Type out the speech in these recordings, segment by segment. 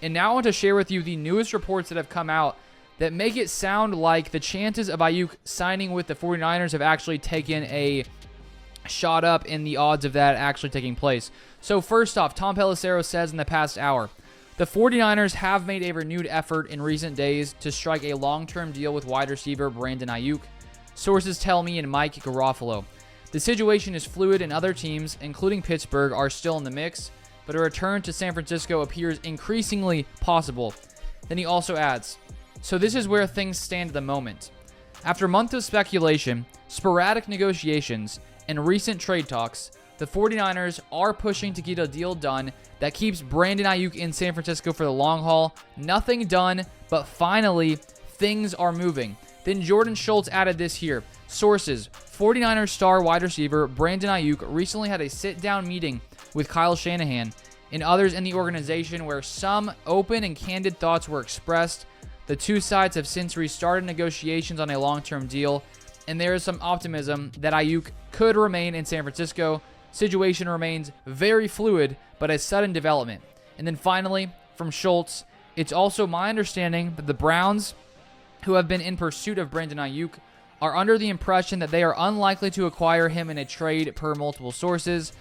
And now I want to share with you the newest reports that have come out that make it sound like the chances of Aiyuk signing with the 49ers have actually taken a shot up in the odds of that actually taking place. So first off, Tom Pelissero says in the past hour, the 49ers have made a renewed effort in recent days to strike a long-term deal with wide receiver Brandon Aiyuk. Sources tell me and Mike Garofalo. The situation is fluid and other teams, including Pittsburgh, are still in the mix, but a return to San Francisco appears increasingly possible. Then he also adds, so this is where things stand at the moment. After months of speculation, sporadic negotiations, and recent trade talks, the 49ers are pushing to get a deal done that keeps Brandon Aiyuk in San Francisco for the long haul. Nothing done, but finally, things are moving. Then Jordan Schultz added this here. Sources, 49ers star wide receiver Brandon Aiyuk recently had a sit-down meeting with Kyle Shanahan and others in the organization where some open and candid thoughts were expressed. The two sides have since restarted negotiations on a long-term deal, and there is some optimism that Aiyuk could remain in San Francisco. Situation remains very fluid, but a sudden development. And then finally, from Schultz, it's also my understanding that the Browns, who have been in pursuit of Brandon Aiyuk, are under the impression that they are unlikely to acquire him in a trade per multiple sources.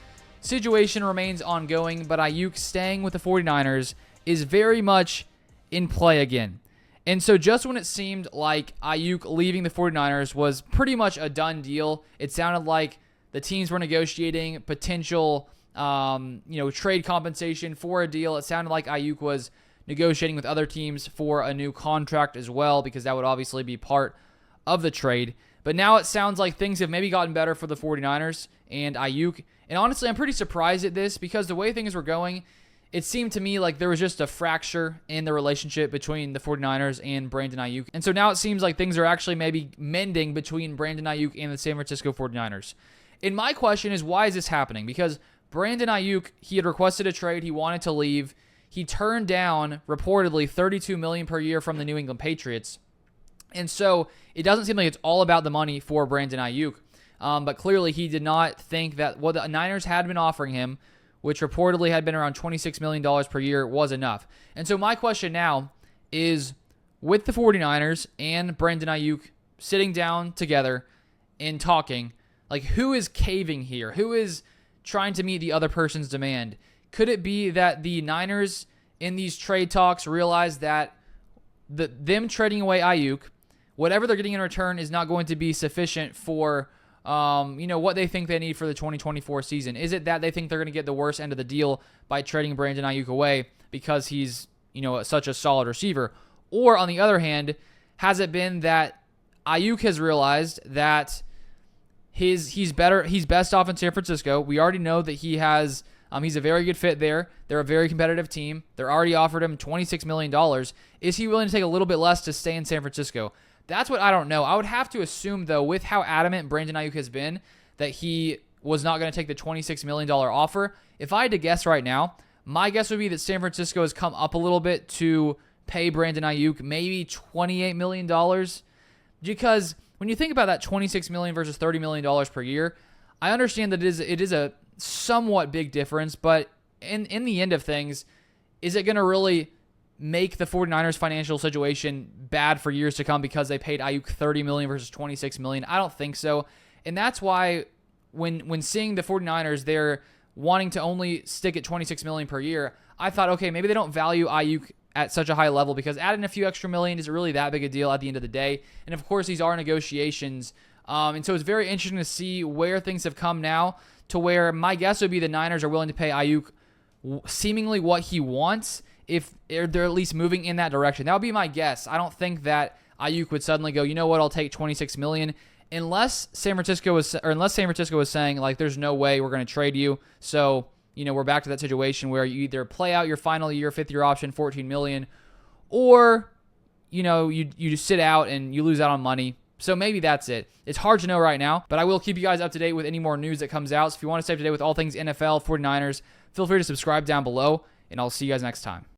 Situation remains ongoing, but Aiyuk staying with the 49ers is very much in play again. And so just when it seemed like Aiyuk leaving the 49ers was pretty much a done deal, it sounded like the teams were negotiating potential trade compensation for a deal. It sounded like Aiyuk was negotiating with other teams for a new contract as well, because that would obviously be part of the trade. But now it sounds like things have maybe gotten better for the 49ers and Aiyuk. And honestly, I'm pretty surprised at this because the way things were going, it seemed to me like there was just a fracture in the relationship between the 49ers and Brandon Aiyuk. And so now it seems like things are actually maybe mending between Brandon Aiyuk and the San Francisco 49ers. And my question is, why is this happening? Because Brandon Aiyuk, he had requested a trade. He wanted to leave. He turned down, reportedly, $32 million per year from the New England Patriots. And so it doesn't seem like it's all about the money for Brandon Aiyuk. But clearly he did not think that what the Niners had been offering him, which reportedly had been around $26 million per year, was enough. And so my question now is, with the 49ers and Brandon Aiyuk sitting down together and talking, like, who is caving here? Who is trying to meet the other person's demand? Could it be that the Niners in these trade talks realize that them trading away Aiyuk, whatever they're getting in return, is not going to be sufficient for what they think they need for the 2024 season? Is it that they think they're going to get the worst end of the deal by trading Brandon Aiyuk away because he's such a solid receiver? Or on the other hand, has it been that Aiyuk has realized that he's best off in San Francisco? We already know that he's a very good fit there. They're a very competitive team. They're already offered him $26 million. Is he willing to take a little bit less to stay in San Francisco? That's what I don't know. I would have to assume, though, with how adamant Brandon Aiyuk has been, that he was not going to take the $26 million offer. If I had to guess right now, my guess would be that San Francisco has come up a little bit to pay Brandon Aiyuk maybe $28 million. Because when you think about that $26 million versus $30 million per year, I understand that it is a somewhat big difference, but in the end of things, is it going to really make the 49ers financial situation bad for years to come because they paid Aiyuk $30 million versus $26 million? I don't think so. And that's why when seeing the 49ers, they're wanting to only stick at $26 million per year, I thought, okay, maybe they don't value Aiyuk at such a high level because adding a few extra million isn't really that big a deal at the end of the day. And of course, these are negotiations. And so it's very interesting to see where things have come now, to where my guess would be the Niners are willing to pay Aiyuk seemingly what he wants if they're at least moving in that direction. That would be my guess. I don't think that Aiyuk would suddenly go, you know what, I'll take $26 million, unless San Francisco was saying, like, there's no way we're going to trade you. So, we're back to that situation where you either play out your final year, fifth year option, $14 million, or, you just sit out and you lose out on money. So maybe that's it. It's hard to know right now, but I will keep you guys up to date with any more news that comes out. So if you want to stay up to date with all things NFL, 49ers, feel free to subscribe down below, and I'll see you guys next time.